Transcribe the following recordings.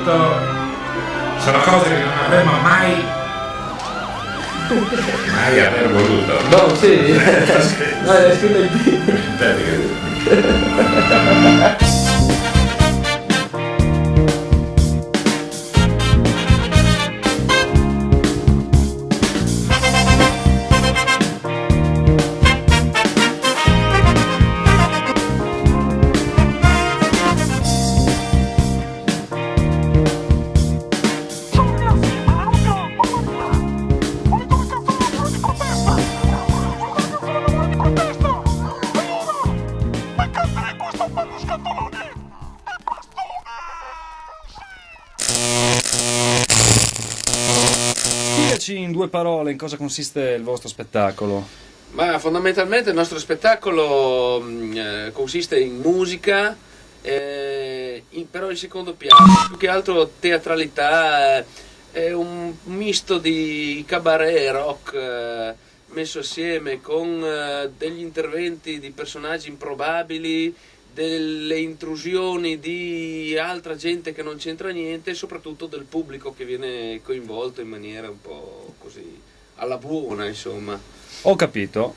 voluto sono cose che non avremmo mai aver voluto. No, sì. No, è scritto in più. In due parole in cosa consiste il vostro spettacolo? Ma fondamentalmente il nostro spettacolo consiste in musica, però in secondo piano, più che altro teatralità, è un misto di cabaret e rock messo assieme con degli interventi di personaggi improbabili, delle intrusioni di altra gente che non c'entra niente e soprattutto del pubblico che viene coinvolto in maniera un po' così alla buona, insomma. Ho capito.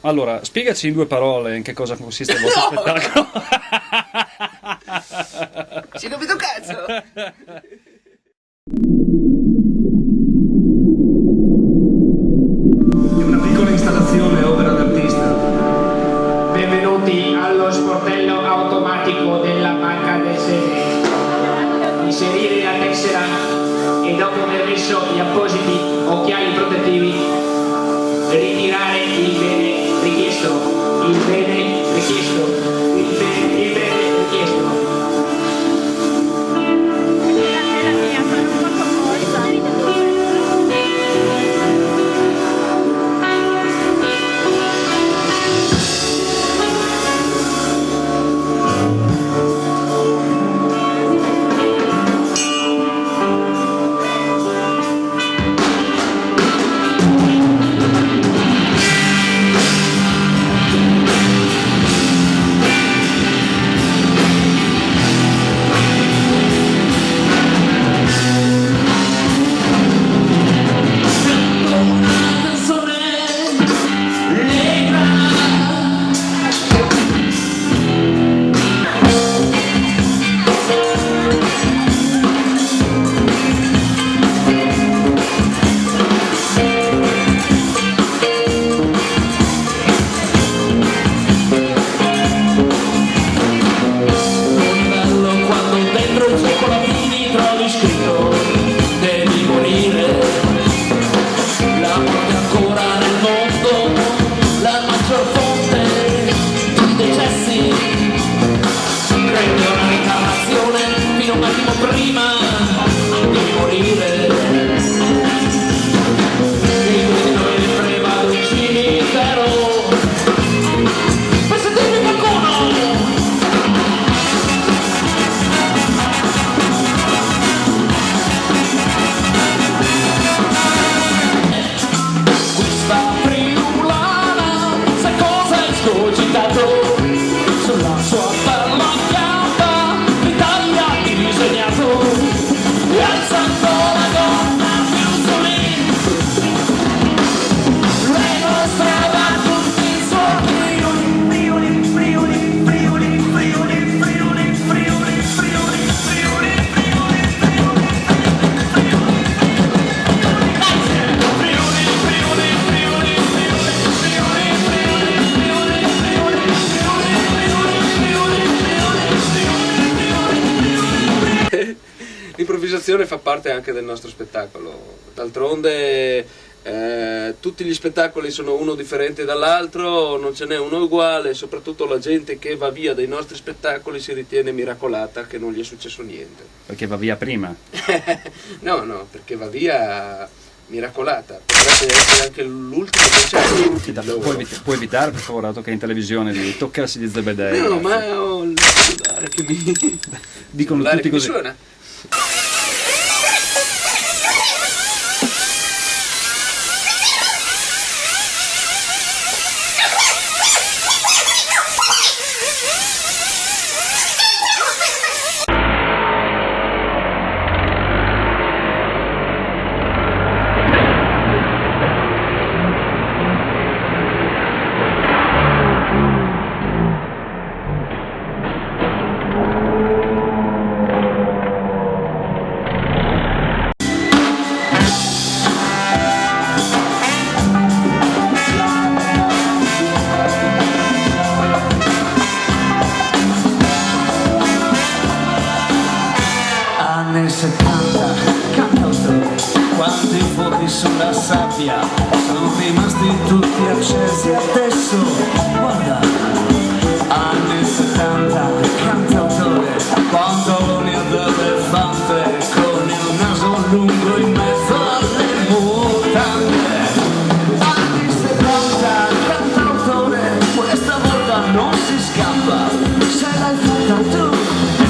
Allora, spiegaci in due parole in che cosa consiste il vostro spettacolo. Ci non vedo cazzo! È una piccola installazione opera d'artista. Benvenuti allo sportello automatico della banca del seme. Inserire la tessera e dopo aver messo gli appositi occhiali protettivi ritirare il bene richiesto, il bene richiesto, il bene richiesto. L'improvvisazione fa parte anche del nostro spettacolo, d'altronde tutti gli spettacoli sono uno differente dall'altro, non ce n'è uno uguale, soprattutto la gente che va via dai nostri spettacoli si ritiene miracolata che non gli è successo niente. Perché va via prima? No, perché va via miracolata, potrebbe essere anche l'ultimo concerto. Puoi evitare per favore, dato che è in televisione, di toccarsi gli zebedei? No, ma ho il cellulare che mi... Dicono tutti così. Suona. questa non si scappa, se l'hai fatta tu,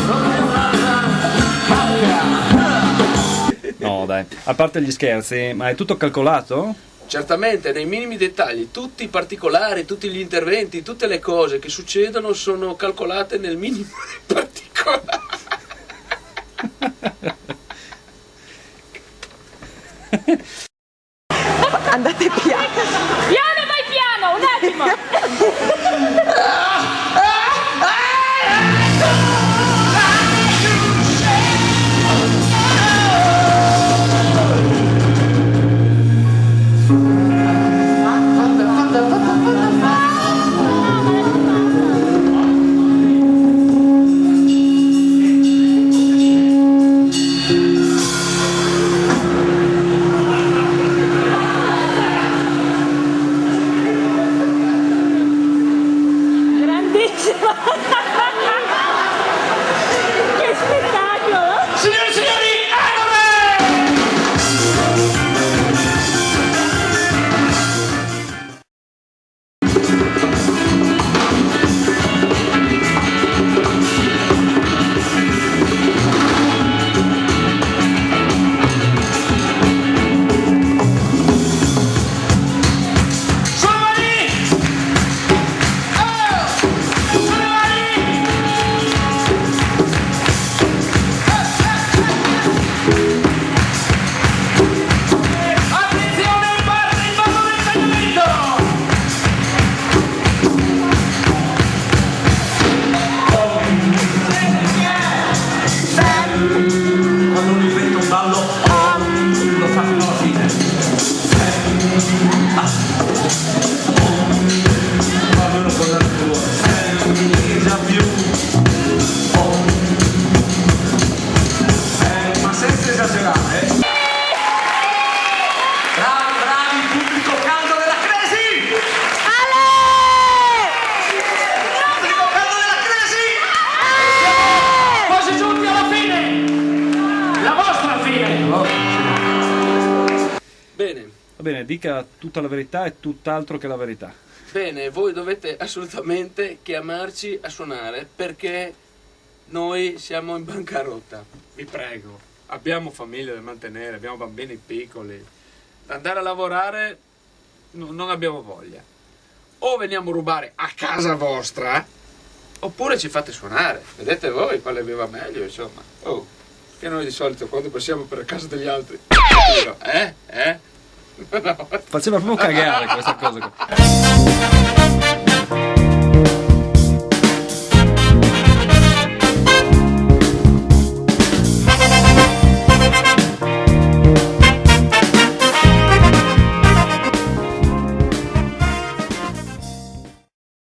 non è un'altra cacca. No, dai, a parte gli scherzi, ma è tutto calcolato? Certamente, nei minimi dettagli, tutti i particolari, tutti gli interventi, tutte le cose che succedono sono calcolate nel minimo dei particolari. Andate piano. Piano, vai piano, un attimo. Grandissimo. Che spettacolo. Signore e signori, Quando uno inventa un ballo, lo fa fino alla fine. Quando uno può dare il già più. Ma senza esagerare. Bravi, bravi, pubblico caldo della Cresi! Pubblico caldo della Cresi! quasi giunti alla fine. La vostra fine. Bene, Va bene, dica tutta la verità e tutt'altro che la verità. bene, voi dovete assolutamente chiamarci a suonare perché noi siamo in bancarotta. Vi prego, abbiamo famiglie da mantenere, abbiamo bambini piccoli. Andare a lavorare non abbiamo voglia. O veniamo a rubare a casa vostra, Oppure ci fate suonare, vedete voi quale vi va meglio, insomma. Oh, che noi di solito quando passiamo per casa degli altri, no, Faceva proprio cagare questa cosa qua.